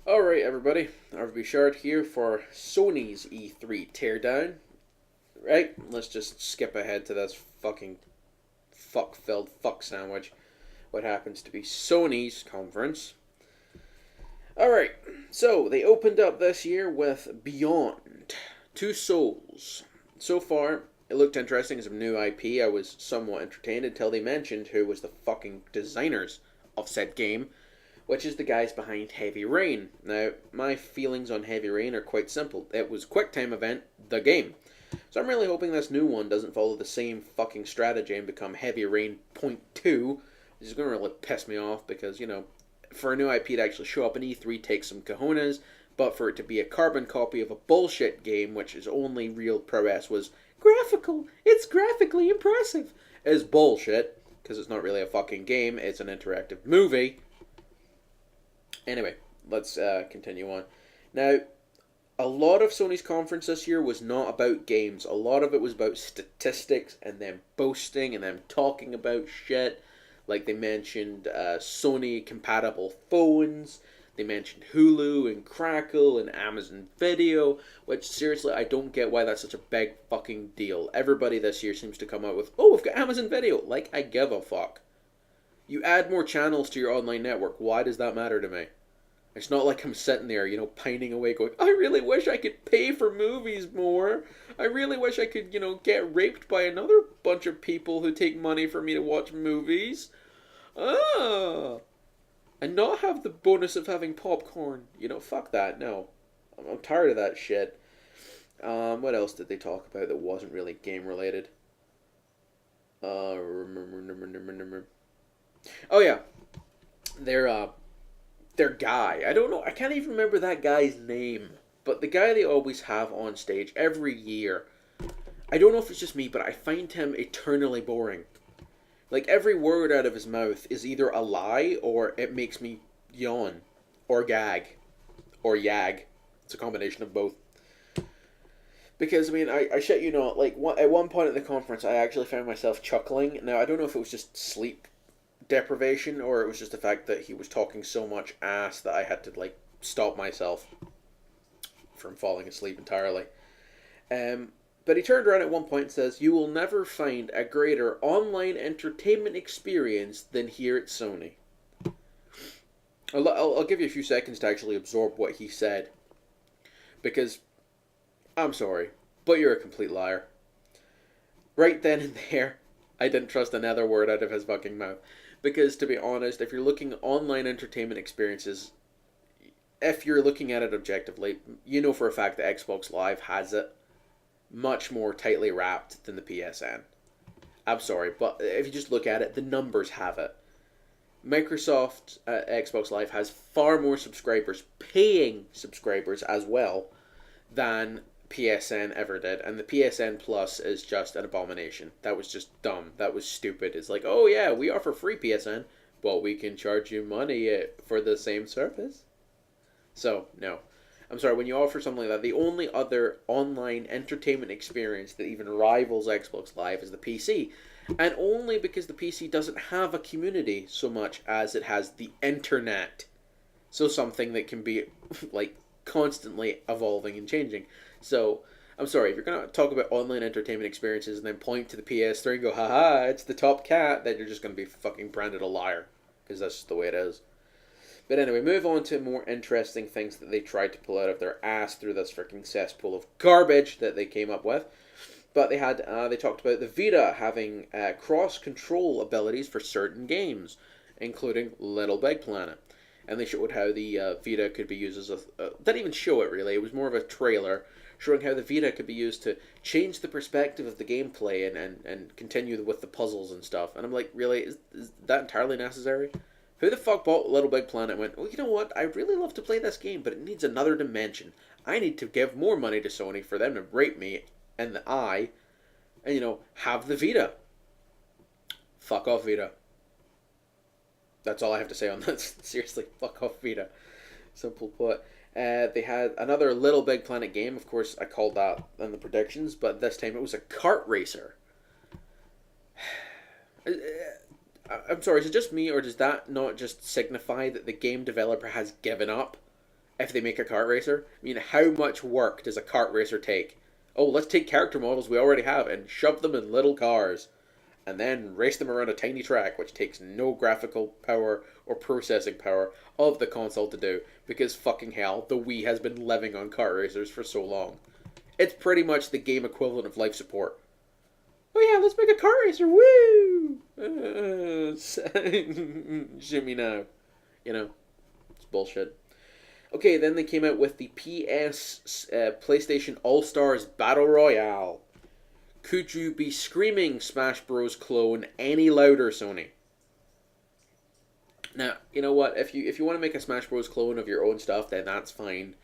Alright, everybody. RV Shard here for Sony's E3 Teardown. Right, let's just skip ahead to this fucking fuck-filled fuck sandwich. What happens to be Sony's conference. Alright, so they opened up this year with Beyond Two Souls. So far, it looked interesting as a new IP. I was somewhat entertained until they mentioned who was the fucking designers of said game, which is the guys behind Heavy Rain. Now, my feelings on Heavy Rain are quite simple. It was QuickTime Event, the game. So I'm really hoping this new one doesn't follow the same fucking strategy and become Heavy Rain Point 2, which is going to really piss me off because, for a new IP to actually show up in E3 takes some cojones, but for it to be a carbon copy of a bullshit game, which its only real prowess was graphical, it's graphically impressive, is bullshit, because it's not really a fucking game, it's an interactive movie. Anyway, let's continue on. Now, a lot of Sony's conference this year was not about games. A lot of it was about statistics and them boasting and them talking about shit. Like they mentioned Sony compatible phones. They mentioned Hulu and Crackle and Amazon Video, which seriously I don't get why that's such a big fucking deal. Everybody this year seems to come out with, oh, we've got Amazon Video. Like, I give a fuck. You add more channels to your online network. Why does that matter to me? It's not like I'm sitting there, pining away going, I really wish I could pay for movies more. I really wish I could, get raped by another bunch of people who take money for me to watch movies. And not have the bonus of having popcorn. Fuck that, no. I'm tired of that shit. What else did they talk about that wasn't really game related? Oh yeah. Their guy. I don't know. I can't even remember that guy's name. But the guy they always have on stage every year. I don't know if it's just me, but I find him eternally boring. Like, every word out of his mouth is either a lie or it makes me yawn. Or gag. Or yag. It's a combination of both. Because, I shit you not, at one point at the conference, I actually found myself chuckling. Now, I don't know if it was just sleep deprivation or it was just the fact that he was talking so much ass that I had to stop myself from falling asleep entirely. But he turned around at one point and says, "You will never find a greater online entertainment experience than here at Sony." I'll give you a few seconds to actually absorb what he said, because I'm sorry, but you're a complete liar. Right then and there, I didn't trust another word out of his fucking mouth. Because, to be honest, if you're looking at online entertainment experiences, if you're looking at it objectively, you know for a fact that Xbox Live has it much more tightly wrapped than the PSN. I'm sorry, but if you just look at it, the numbers have it. Microsoft Xbox Live has far more subscribers, paying subscribers as well, than PSN ever did, and the PSN Plus is just an abomination. That was just dumb. That was stupid. It's like, oh yeah, we offer free PSN, but we can charge you money for the same service. So, no. I'm sorry, when you offer something like that, the only other online entertainment experience that even rivals Xbox Live is the PC. And only because the PC doesn't have a community so much as it has the internet. So something that can be, constantly evolving and changing. So, I'm sorry, if you're going to talk about online entertainment experiences and then point to the PS3 and go, haha, it's the top cat, then you're just going to be fucking branded a liar. Because that's just the way it is. But anyway, move on to more interesting things that they tried to pull out of their ass through this freaking cesspool of garbage that they came up with. But they talked about the Vita having cross-control abilities for certain games, including Little Big Planet. And they showed how the Vita could be used as didn't even show it really, it was more of a trailer showing how the Vita could be used to change the perspective of the gameplay and continue with the puzzles and stuff. And I'm like, really? Is that entirely necessary? Who the fuck bought Little Big Planet and went, well, you know what? I'd really love to play this game, but it needs another dimension. I need to give more money to Sony for them to rape me in the eye and, have the Vita. Fuck off, Vita. That's all I have to say on that. Seriously, fuck off Vita. Simple put. They had another Little Big Planet game. Of course, I called that in the predictions, but this time it was a kart racer. I'm sorry, is it just me, or does that not just signify that the game developer has given up if they make a kart racer. I mean, how much work does a kart racer take? Oh, let's take character models we already have and shove them in little cars and then race them around a tiny track, which takes no graphical power or processing power of the console to do, because fucking hell, the Wii has been living on kart racers for so long. It's pretty much the game equivalent of life support. Oh yeah, let's make a kart racer, woo! Shimmy now. You know, it's bullshit. Okay, then they came out with the PlayStation All-Stars Battle Royale. Could you be screaming Smash Bros. Clone any louder, Sony? Now, you know what? If you want to make a Smash Bros. Clone of your own stuff, then that's fine.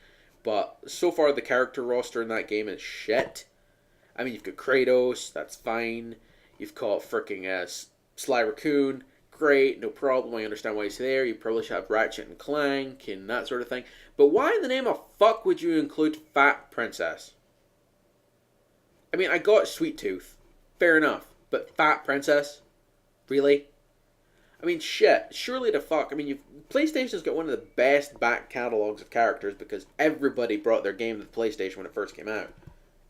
But so far, the character roster in that game is shit. I mean, you've got Kratos, that's fine. You've got freaking Sly Raccoon, great, no problem. I understand why he's there. You probably should have Ratchet and Clank and that sort of thing. But why in the name of fuck would you include Fat Princess? I mean, I got Sweet Tooth. Fair enough. But Fat Princess? Really? I mean, shit. Surely the fuck. I mean, PlayStation's got one of the best back catalogs of characters because everybody brought their game to the PlayStation when it first came out.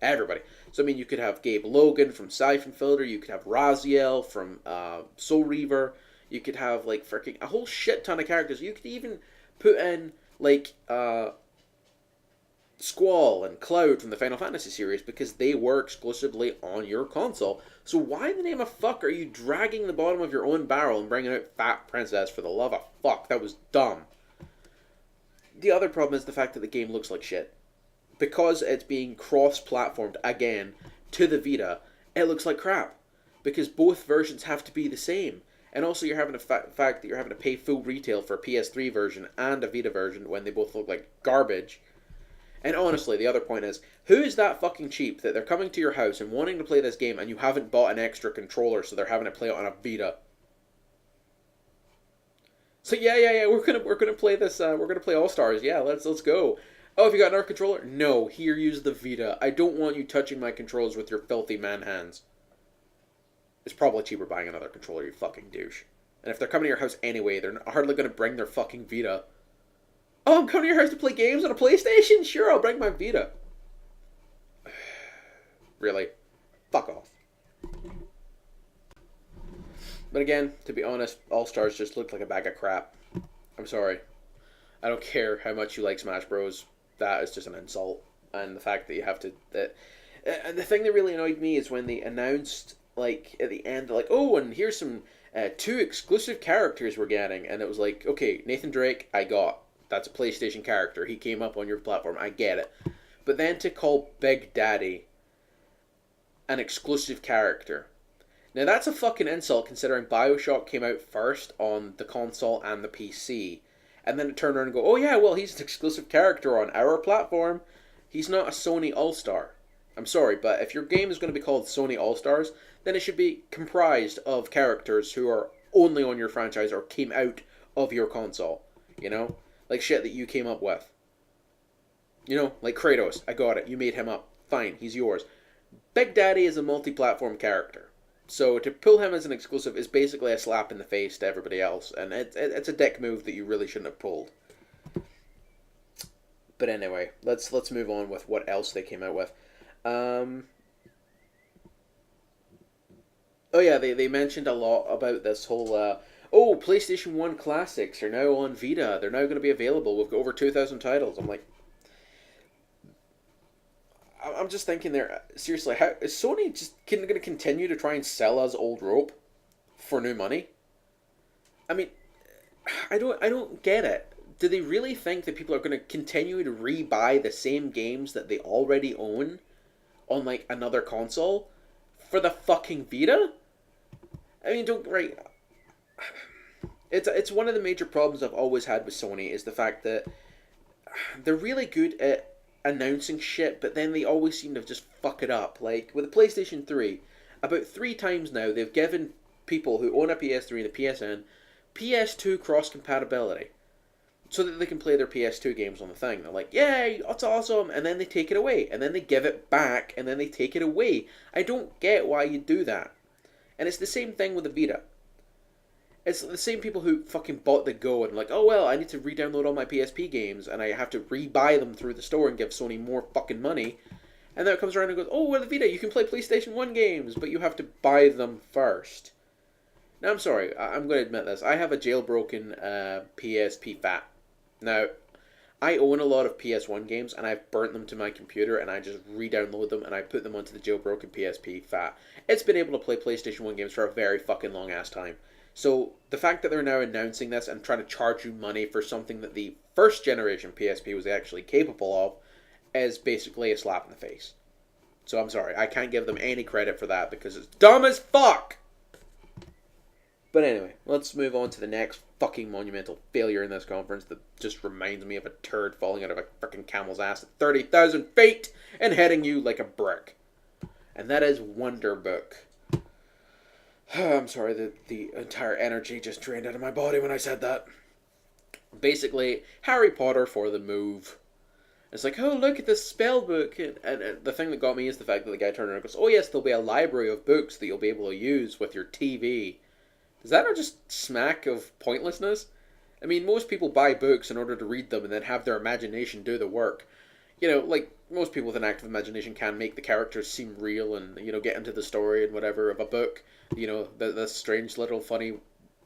Everybody. So, I mean, you could have Gabe Logan from Siphon Filter. You could have Raziel from Soul Reaver. You could have, like, freaking a whole shit ton of characters. You could even put in, like, Squall and Cloud from the Final Fantasy series because they were exclusively on your console. So why in the name of fuck are you dragging the bottom of your own barrel and bringing out Fat Princess? For the love of fuck, that was dumb. The other problem is the fact that the game looks like shit. Because it's being cross-platformed again to the Vita, it looks like crap. Because both versions have to be the same. And also you're having the fact that you're having to pay full retail for a PS3 version and a Vita version when they both look like garbage. And honestly, the other point is, who is that fucking cheap that they're coming to your house and wanting to play this game and you haven't bought an extra controller so they're having to play it on a Vita? So yeah, we're gonna play this. We're gonna play All Stars. Yeah, let's go. Oh, have you got another controller? No, here, use the Vita. I don't want you touching my controls with your filthy man hands. It's probably cheaper buying another controller, you fucking douche. And if they're coming to your house anyway, they're hardly gonna bring their fucking Vita. Oh, I'm coming to your house to play games on a PlayStation? Sure, I'll bring my Vita. Really? Fuck off. But again, to be honest, All-Stars just looked like a bag of crap. I'm sorry. I don't care how much you like Smash Bros. That is just an insult. And the fact that you have to... the thing that really annoyed me is when they announced, like, at the end, like, oh, and here's some 2 exclusive characters we're getting. And it was like, okay, Nathan Drake, I got. That's a PlayStation character. He came up on your platform. I get it. But then to call Big Daddy an exclusive character. Now that's a fucking insult considering BioShock came out first on the console and the PC. And then to turn around and go, oh yeah, well he's an exclusive character on our platform. He's not a Sony All-Star. I'm sorry, but if your game is going to be called Sony All-Stars, then it should be comprised of characters who are only on your franchise or came out of your console. You know? Like shit that you came up with. You know, like Kratos. I got it. You made him up. Fine, he's yours. Big Daddy is a multi-platform character. So to pull him as an exclusive is basically a slap in the face to everybody else. And it's a dick move that you really shouldn't have pulled. But anyway, let's move on with what else they came out with. Oh yeah, they mentioned a lot about this whole... PlayStation 1 classics are now on Vita. They're now going to be available. We've got over 2,000 titles. I'm like... I'm just thinking there, seriously, how is Sony just going to continue to try and sell us old rope for new money? I mean, I don't get it. Do they really think that people are going to continue to rebuy the same games that they already own on, like, another console for the fucking Vita? I mean, It's one of the major problems I've always had with Sony is the fact that they're really good at announcing shit, but then they always seem to just fuck it up. Like, with the PlayStation 3, about 3 times now, they've given people who own a PS3 and a PSN PS2 cross-compatibility so that they can play their PS2 games on the thing. They're like, yay, that's awesome, and then they take it away, and then they give it back, and then they take it away. I don't get why you do that. And it's the same thing with the Vita. It's the same people who fucking bought the Go and like, oh well, I need to re-download all my PSP games and I have to re-buy them through the store and give Sony more fucking money. And then it comes around and goes, oh, well, the Vita, you can play PlayStation 1 games, but you have to buy them first. Now, I'm sorry, I'm going to admit this. I have a jailbroken PSP Fat. Now, I own a lot of PS1 games, and I've burnt them to my computer, and I just re-download them, and I put them onto the jailbroken PSP Fat. It's been able to play PlayStation 1 games for a very fucking long-ass time. So, the fact that they're now announcing this and trying to charge you money for something that the first generation PSP was actually capable of is basically a slap in the face. So, I'm sorry, I can't give them any credit for that, because it's dumb as fuck! But anyway, let's move on to the next fucking monumental failure in this conference that just reminds me of a turd falling out of a fucking camel's ass at 30,000 feet and hitting you like a brick. And that is Wonder Book. I'm sorry, the entire energy just drained out of my body when I said that. Basically, Harry Potter for the move. It's like, oh, look at this spell book. And the thing that got me is the fact that the guy turned around and goes, oh yes, there'll be a library of books that you'll be able to use with your TV. Does that not just smack of pointlessness? I mean, most people buy books in order to read them and then have their imagination do the work. You know, like, most people with an active imagination can make the characters seem real and, you know, get into the story and whatever of a book. You know, the strange little funny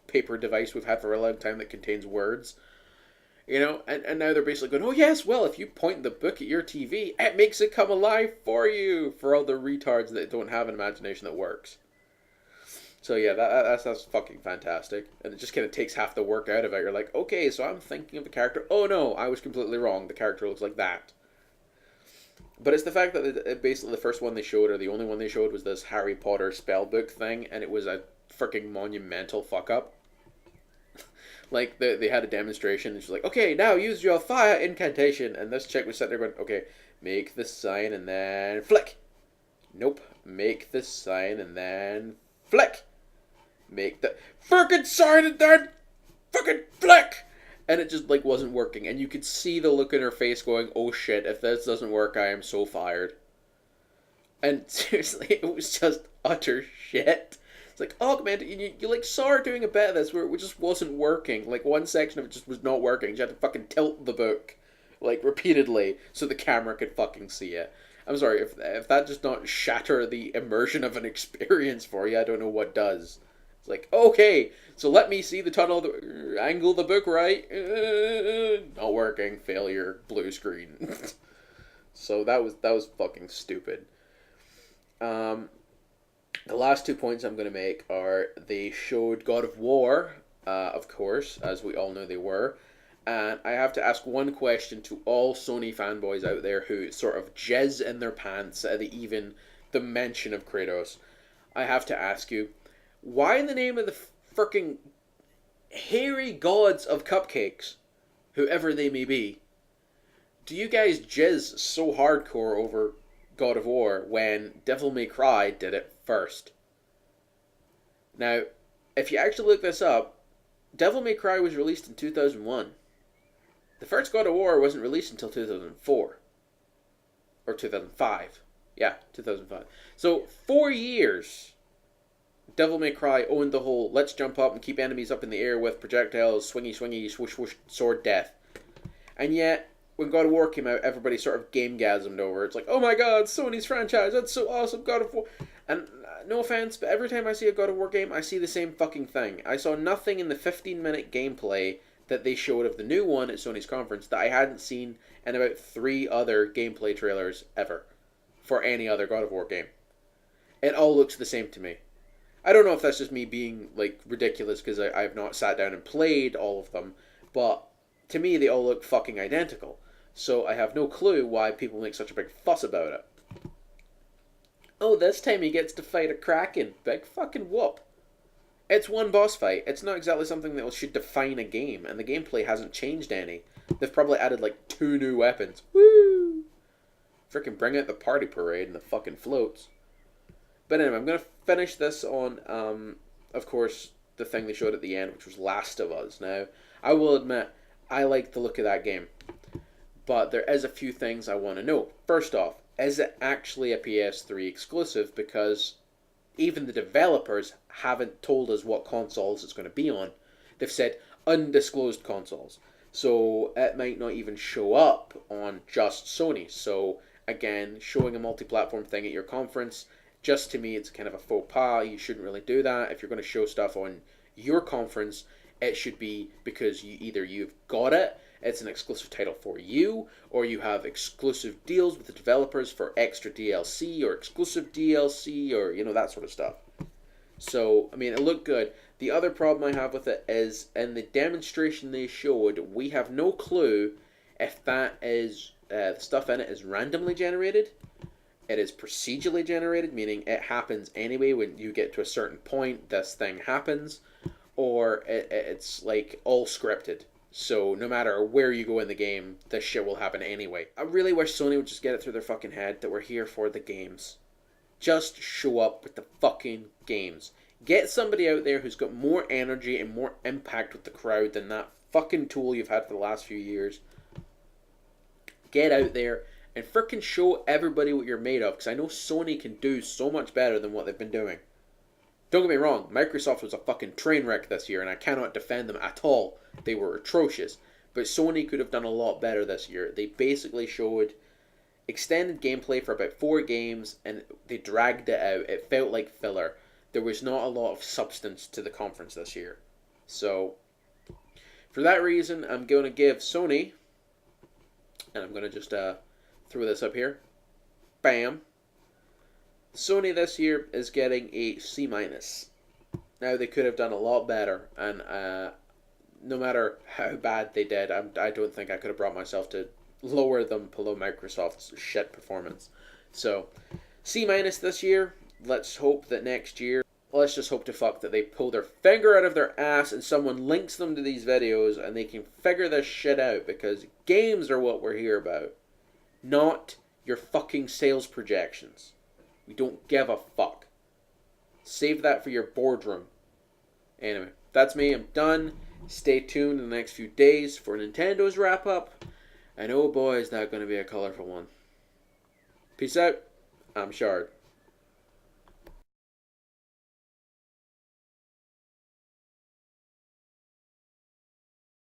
paper device we've had for a long time that contains words. You know, and now they're basically going, oh yes, well, if you point the book at your TV, it makes it come alive for you, for all the retards that don't have an imagination that works. So yeah, that's fucking fantastic. And it just kind of takes half the work out of it. You're like, okay, so I'm thinking of a character. Oh no, I was completely wrong. The character looks like that. But it's the fact that it basically the first one they showed, or the only one they showed, was this Harry Potter spellbook thing, and it was a freaking monumental fuck up. Like, they had a demonstration, and she's like, okay, now use your fire incantation. And this chick was sitting there going, okay, make the sign and then flick. Nope. Make the sign and then flick. Make the frickin' sign and then fucking flick. And it just, like, wasn't working. And you could see the look in her face going, oh shit, if this doesn't work, I am so fired. And seriously, it was just utter shit. It's like, oh man, you like saw her doing a bit of this where it just wasn't working. Like, one section of it just was not working. She had to fucking tilt the book, like, repeatedly so the camera could fucking see it. I'm sorry, if that does not shatter the immersion of an experience for you, I don't know what does. It's like, okay, so let me see the tunnel, angle the book right. Not working, failure, blue screen. So that was fucking stupid. The last 2 points I'm going to make are they showed God of War, of course, as we all know they were. And I have to ask one question to all Sony fanboys out there who sort of jizz in their pants at even the mention of Kratos. I have to ask you, why in the name of the frickin' hairy gods of cupcakes, whoever they may be, do you guys jizz so hardcore over God of War when Devil May Cry did it first? Now, if you actually look this up, Devil May Cry was released in 2001. The first God of War wasn't released until 2004. Or 2005. Yeah, 2005. So, 4 years, Devil May Cry owned the whole let's jump up and keep enemies up in the air with projectiles, swingy, swingy, swoosh, swoosh, sword death. And yet, when God of War came out, everybody sort of game-gasmed over. It's like, oh my god, Sony's franchise, that's so awesome, God of War. And no offense, but every time I see a God of War game, I see the same fucking thing. I saw nothing in the 15-minute gameplay that they showed of the new one at Sony's conference that I hadn't seen in about 3 other gameplay trailers ever for any other God of War game. It all looks the same to me. I don't know if that's just me being, like, ridiculous because I've not sat down and played all of them, but to me they all look fucking identical. So I have no clue why people make such a big fuss about it. Oh, this time he gets to fight a Kraken. Big fucking whoop. It's one boss fight. It's not exactly something that should define a game, and the gameplay hasn't changed any. They've probably added like 2 new weapons. Woo! Freaking bring out the party parade and the fucking floats. But anyway, I'm going to finish this on, of course, the thing they showed at the end, which was Last of Us. Now, I will admit, I like the look of that game. But there is a few things I want to know. First off, is it actually a PS3 exclusive? Because even the developers haven't told us what consoles it's going to be on. They've said undisclosed consoles. So it might not even show up on just Sony. So again, showing a multi-platform thing at your conference, just to me, it's kind of a faux pas. You shouldn't really do that. If you're going to show stuff on your conference, it should be because you've got it, it's an exclusive title for you, or you have exclusive deals with the developers for extra DLC or exclusive DLC or, that sort of stuff. So, I mean, it looked good. The other problem I have with it is in the demonstration they showed, we have no clue if that is, the stuff in it is randomly generated, it is procedurally generated, meaning it happens anyway when you get to a certain point, this thing happens, or it's like all scripted. So no matter where you go in the game, this shit will happen anyway. I really wish Sony would just get it through their fucking head that we're here for the games. Just show up with the fucking games. Get somebody out there who's got more energy and more impact with the crowd than that fucking tool you've had for the last few years. Get out there and frickin' show everybody what you're made of, because I know Sony can do so much better than what they've been doing. Don't get me wrong, Microsoft was a fucking train wreck this year, and I cannot defend them at all. They were atrocious. But Sony could have done a lot better this year. They basically showed extended gameplay for about 4 games, and they dragged it out. It felt like filler. There was not a lot of substance to the conference this year. So, for that reason, I'm going to give Sony, and I'm going to just throw this up here. Bam. Sony this year is getting a C-. Now, they could have done a lot better, and no matter how bad they did, I don't think I could have brought myself to lower them below Microsoft's shit performance. So, C- this year. Let's hope that next year, let's just hope to fuck that they pull their finger out of their ass and someone links them to these videos and they can figure this shit out, because games are what we're here about, not your fucking sales projections. We don't give a fuck. Save that for your boardroom. Anyway, that's me. I'm done. Stay tuned in the next few days for Nintendo's wrap-up. And oh boy, is that going to be a colorful one. Peace out. I'm Shard.